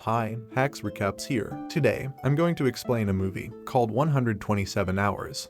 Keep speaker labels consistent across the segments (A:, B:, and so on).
A: Hi, Hacks Recaps here. Today, I'm going to explain a movie called 127 Hours.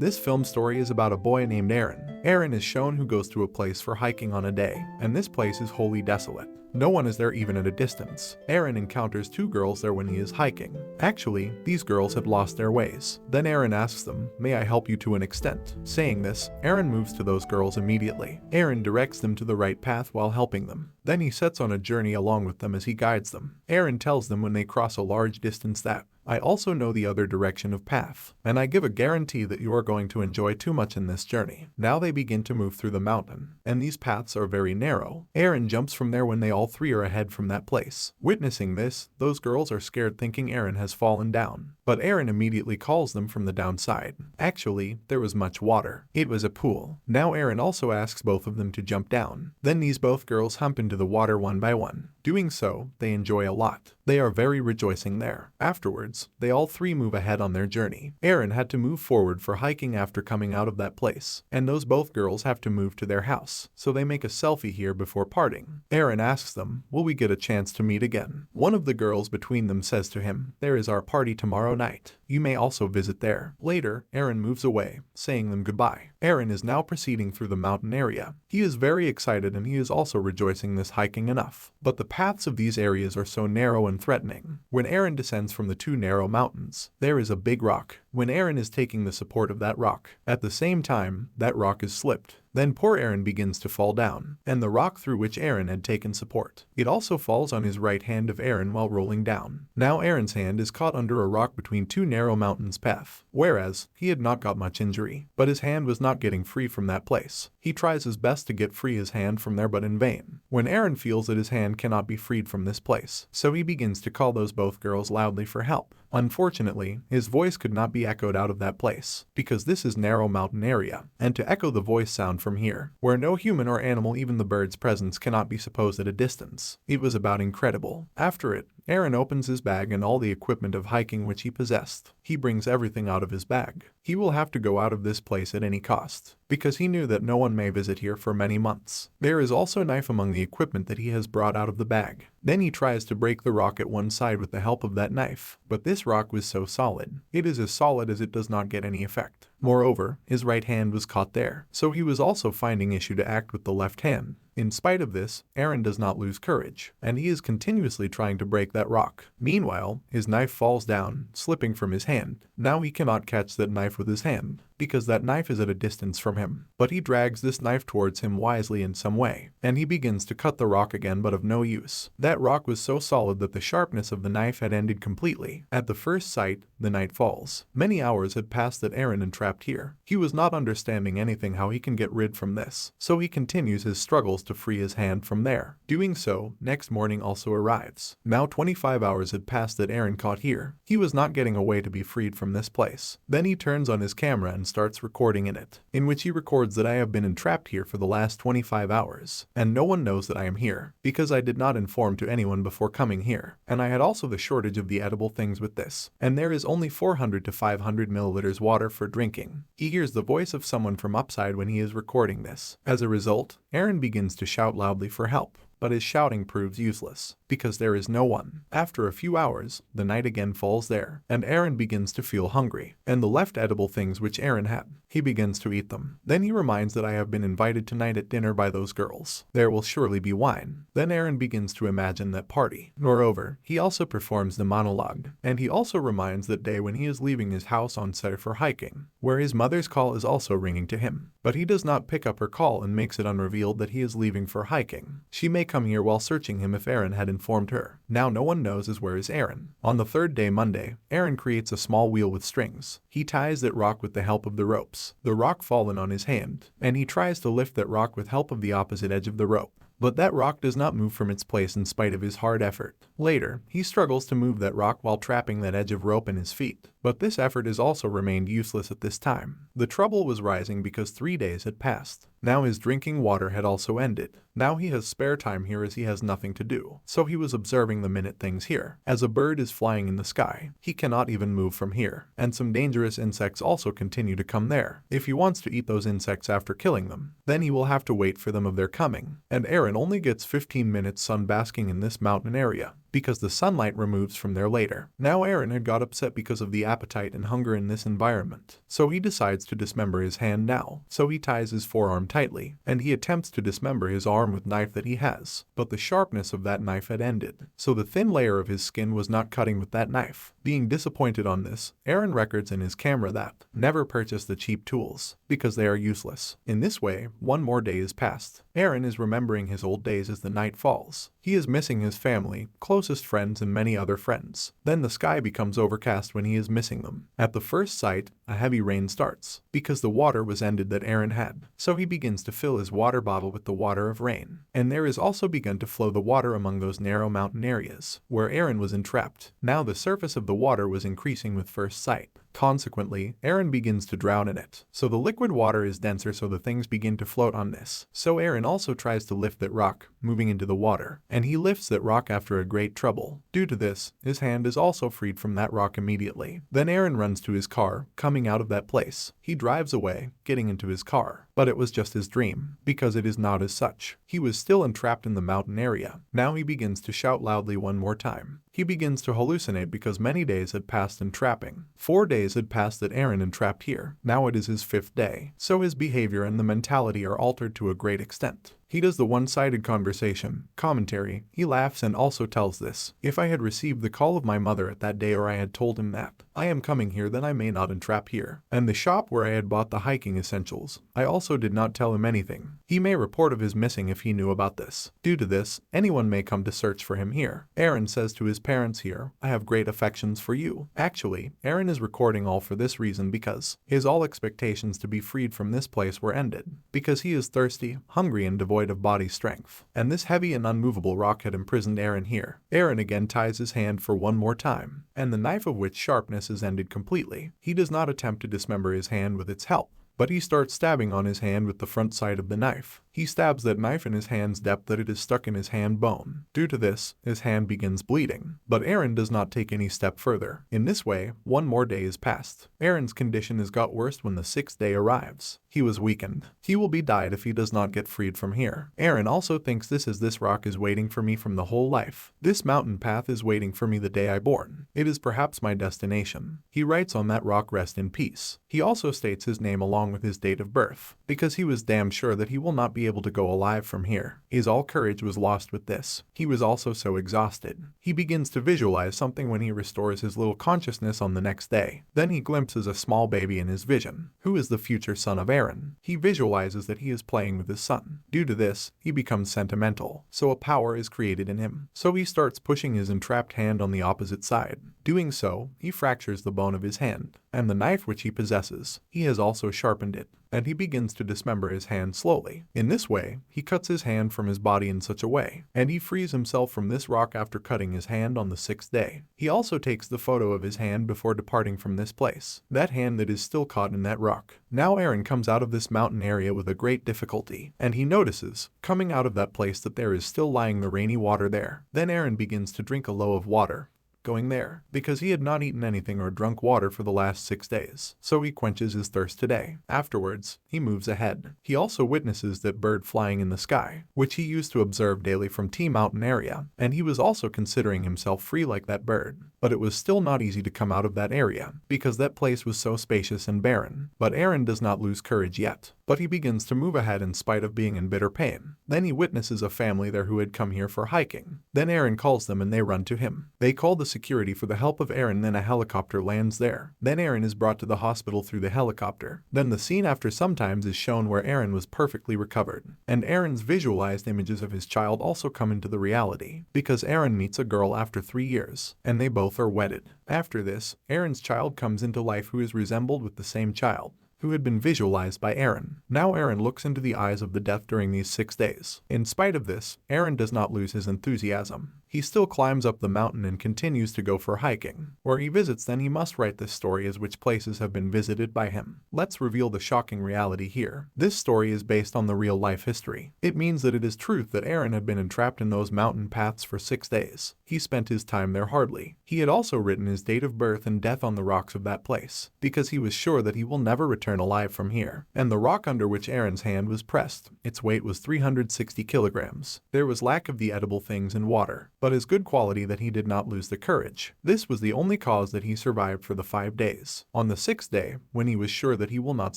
A: This film story is about a boy named Aron. Aron is shown who goes to a place for hiking on a day, and this place is wholly desolate. No one is there even at a distance. Aron encounters two girls there when he is hiking. Actually, these girls have lost their ways. Then Aron asks them, "May I help you to an extent?" Saying this, Aron moves to those girls immediately. Aron directs them to the right path while helping them. Then he sets on a journey along with them as he guides them. Aron tells them when they cross a large distance that, "I also know the other direction of path, and I give a guarantee that you are going to enjoy too much in this journey." Now they begin to move through the mountain, and these paths are very narrow. Aron jumps from there when they all three are ahead from that place. Witnessing this, those girls are scared thinking Aron has fallen down. But Aron immediately calls them from the downside. Actually, there was much water. It was a pool. Now Aron also asks both of them to jump down. Then these both girls hump into the water one by one. Doing so, they enjoy a lot. They are very rejoicing there. Afterwards, they all three move ahead on their journey. Aron had to move forward for hiking after coming out of that place, and those both girls have to move to their house, so they make a selfie here before parting. Aron asks them, "Will we get a chance to meet again?" One of the girls between them says to him, "There is our party tomorrow night. You may also visit there." Later, Aron moves away, saying them goodbye. Aron is now proceeding through the mountain area. He is very excited and he is also rejoicing this hiking enough. But the paths of these areas are so narrow and threatening. When Aron descends from the two narrow mountains, there is a big rock. When Aron is taking the support of that rock, at the same time, that rock is slipped. Then poor Aron begins to fall down, and the rock through which Aron had taken support. It also falls on his right hand of Aron while rolling down. Now Aron's hand is caught under a rock between two narrow mountains path, whereas he had not got much injury, but his hand was not getting free from that place. He tries his best to get free his hand from there but in vain. When Aron feels that his hand cannot be freed from this place, so he begins to call those both girls loudly for help. Unfortunately, his voice could not be echoed out of that place, because this is narrow mountain area, and to echo the voice sound from here, where no human or animal, even the bird's presence, cannot be supposed at a distance. It was about incredible. After it, Aron opens his bag and all the equipment of hiking which he possessed. He brings everything out of his bag. He will have to go out of this place at any cost, because he knew that no one may visit here for many months. There is also a knife among the equipment that he has brought out of the bag. Then he tries to break the rock at one side with the help of that knife, but this rock was so solid. It is as solid as it does not get any effect. Moreover, his right hand was caught there, so he was also finding issue to act with the left hand. In spite of this, Aron does not lose courage, and he is continuously trying to break that rock. Meanwhile, his knife falls down, slipping from his hand. Now he cannot catch that knife with his hand, because that knife is at a distance from him. But he drags this knife towards him wisely in some way, and he begins to cut the rock again, but of no use. That rock was so solid that the sharpness of the knife had ended completely. At the first sight, the night falls. Many hours had passed that Aron entrapped here. He was not understanding anything how he can get rid from this, so he continues his struggles to free his hand from there. Doing so, next morning also arrives. Now 25 hours had passed that Aron caught here. He was not getting a way to be freed from this place. Then he turns on his camera and starts recording in it, in which he records that I have been entrapped here for the last 25 hours, and no one knows that I am here, because I did not inform to anyone before coming here, and I had also the shortage of the edible things with this, and there is only 400 to 500 milliliters water for drinking. He hears the voice of someone from upside when he is recording this. As a result, Aron begins to shout loudly for help, but his shouting proves useless, because there is no one. After a few hours, the night again falls there, and Aron begins to feel hungry, and the left edible things which Aron had, he begins to eat them. Then he reminds that I have been invited tonight at dinner by those girls. There will surely be wine. Then Aron begins to imagine that party. Moreover, he also performs the monologue, and he also reminds that day when he is leaving his house on set for hiking, where his mother's call is also ringing to him. But he does not pick up her call and makes it unrevealed that he is leaving for hiking. She may come here while searching him if Aron had informed her. Now no one knows where is Aron. On the third day, Monday, Aron creates a small wheel with strings. He ties that rock with the help of the ropes. The rock fallen on his hand, and he tries to lift that rock with help of the opposite edge of the rope. But that rock does not move from its place in spite of his hard effort. Later, he struggles to move that rock while trapping that edge of rope in his feet. But this effort has also remained useless at this time. The trouble was rising because 3 days had passed. Now his drinking water had also ended. Now he has spare time here as he has nothing to do. So he was observing the minute things here. As a bird is flying in the sky, he cannot even move from here. And some dangerous insects also continue to come there. If he wants to eat those insects after killing them, then he will have to wait for them of their coming. And Aron only gets 15 minutes sun basking in this mountain area. because the sunlight removes from there later. Now Aron had got upset because of the appetite and hunger in this environment, so he decides to dismember his hand now. So he ties his forearm tightly, and he attempts to dismember his arm with knife that he has, but the sharpness of that knife had ended, so the thin layer of his skin was not cutting with that knife. Being disappointed on this, Aron records in his camera that never purchase the cheap tools, because they are useless. In this way, one more day is passed. Aron is remembering his old days as the night falls. He is missing his family, closest friends, and many other friends. Then the sky becomes overcast when he is missing them. At the first sight, a heavy rain starts, because the water was ended that Aron had. So he begins to fill his water bottle with the water of rain. And there is also begun to flow the water among those narrow mountain areas, where Aron was entrapped. Now the surface of the water was increasing with first sight. Consequently, Aron begins to drown in it. So the liquid water is denser, so the things begin to float on this. So Aron also tries to lift that rock, moving into the water, and he lifts that rock after a great trouble. Due to this, his hand is also freed from that rock immediately. Then Aron runs to his car, coming out of that place. He drives away, getting into his car. But it was just his dream, because it is not as such. He was still entrapped in the mountain area. Now he begins to shout loudly one more time. He begins to hallucinate because many days had passed entrapping. 4 days had passed that Aron entrapped here. Now it is his 5th day. So his behavior and the mentality are altered to a great extent. He does the one-sided conversation, commentary, he laughs and also tells this. If I had received the call of my mother at that day, or I had told him that I am coming here, then I may not entrap here. And the shop where I had bought the hiking essentials, I also did not tell him anything. He may report of his missing if he knew about this. Due to this, anyone may come to search for him here. Aron says to his parents here, I have great affections for you. Actually, Aron is recording all for this reason because his all expectations to be freed from this place were ended. Because he is thirsty, hungry and devoid of body strength. And this heavy and unmovable rock had imprisoned Aron here. Aron again ties his hand for one more time, and the knife of which sharpness is ended completely. He does not attempt to dismember his hand with its help, but he starts stabbing on his hand with the front side of the knife. He stabs that knife in his hand's depth that it is stuck in his hand bone. Due to this, his hand begins bleeding, but Aron does not take any step further. In this way, one more day is passed. Aron's condition has got worse when the 6th day arrives. He was weakened. He will be died if he does not get freed from here. Aron also thinks this rock is waiting for me from the whole life. This mountain path is waiting for me the day I born. It is perhaps my destination. He writes on that rock, rest in peace. He also states his name along with his date of birth, because he was damn sure that he will not be able to go alive from here. His all courage was lost with this. He was also so exhausted. He begins to visualize something when he restores his little consciousness on the next day. Then he glimpses a small baby in his vision, who is the future son of Aron. He visualizes that he is playing with his son. Due to this, he becomes sentimental, so a power is created in him. So he starts pushing his entrapped hand on the opposite side. Doing so, he fractures the bone of his hand, and the knife which he possesses, he has also sharpened it, and he begins to dismember his hand slowly. In this way, he cuts his hand from his body in such a way, and he frees himself from this rock after cutting his hand on the 6th day. He also takes the photo of his hand before departing from this place, that hand that is still caught in that rock. Now Aron comes out of this mountain area with a great difficulty, and he notices, coming out of that place, that there is still lying the rainy water there. Then Aron begins to drink a low of water, going there, because he had not eaten anything or drunk water for the last 6 days. So he quenches his thirst today. Afterwards, he moves ahead. He also witnesses that bird flying in the sky, which he used to observe daily from T Mountain area, and he was also considering himself free like that bird. But it was still not easy to come out of that area, because that place was so spacious and barren. But Aron does not lose courage yet, but he begins to move ahead in spite of being in bitter pain. Then he witnesses a family there who had come here for hiking. Then Aron calls them and they run to him. They call the security for the help of Aron, then a helicopter lands there. Then Aron is brought to the hospital through the helicopter. Then the scene after sometimes is shown where Aron was perfectly recovered. And Aron's visualized images of his child also come into the reality, because Aron meets a girl after 3 years, and they both are wedded. After this, Aron's child comes into life who is resembled with the same child, who had been visualized by Aron. Now Aron looks into the eyes of the death during these 6 days. In spite of this, Aron does not lose his enthusiasm. He still climbs up the mountain and continues to go for hiking. Where he visits, then he must write this story as which places have been visited by him. Let's reveal the shocking reality here. This story is based on the real life history. It means that it is truth that Aron had been entrapped in those mountain paths for 6 days. He spent his time there hardly. He had also written his date of birth and death on the rocks of that place, because he was sure that he will never return alive from here. And the rock under which Aron's hand was pressed, its weight was 360 kilograms. There was lack of the edible things and water, but his good quality that he did not lose the courage. This was the only cause that he survived for the 5 days. On the 6th day, when he was sure that he will not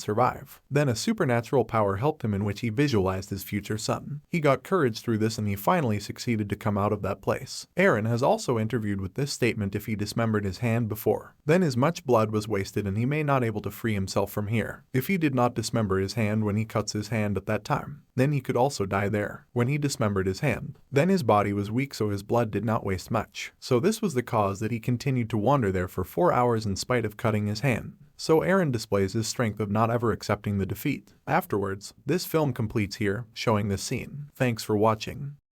A: survive, then a supernatural power helped him in which he visualized his future son. He got courage through this and he finally succeeded to come out of that place. Aron has also interviewed with this statement: if he dismembered his hand before, then his much blood was wasted and he may not able to free himself from here. If he did not dismember his hand when he cuts his hand at that time, then he could also die there. When he dismembered his hand, then his body was weak so his blood did not waste much. So this was the cause that he continued to wander there for 4 hours in spite of cutting his hand. So Aron displays his strength of not ever accepting the defeat. Afterwards, this film completes here, showing this scene. Thanks for watching.